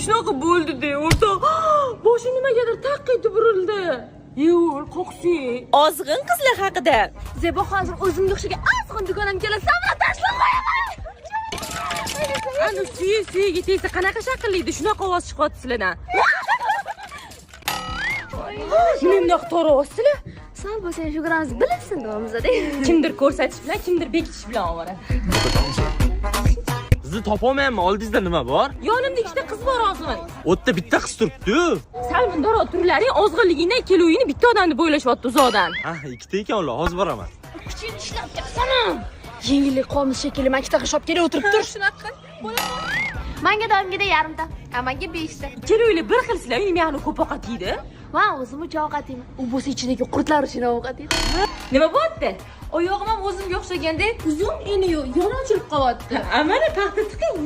shunaqa bo'ldi-da, o'rtoq. Boshi nimagadir taq etib urildi. Yo'q, qo'qsi. Ozg'in qizlar haqida. Zebo hozir o'zimga o'xshagan ozg'in do'konam kelsa, mana tashlab qo'yaman. Ana suyi tegsa qanaqa shaqillaydi? Shunaqa ovoz chiqyapti sizlardan. Mendoq to'g'ri Sal bo'lsa shu gramiz bilsin davomizda. kimdir ko'rsatish bilan, kimdir bekitish bilan ovora. Sizni topolmayapman. Oldingizda nima bor? Yonimda ikkita qiz bor ozg'in. O'tda bitta qiz turibdi-yu. Salmindoro turlaring ozg'inligingdan keluvingni bitta odamni bo'ylashyapti uzoqdan. Ha, ikkita ekan ular. Hozir boraman. Kuchingni ishlab kelsana. Yengillik qolmish shekilli, men ikkita qishab kelib o'tirib tur. Shunaqa. Menga doimgida yarimta, menga 5 ta. Keluvinglar bir xilsizlar, uning mehni ko'p ovqat yeydi. Men o'zim uchun ovqat yeyman. U bo'lsa ichidagi qurtlar uchun ovqat yeydi. Nima bo'pti? Oyog'im ham o'zimga o'xshaganda uzun eni yo'q, yana ochilib qolyapti. Amana paxta tiqing.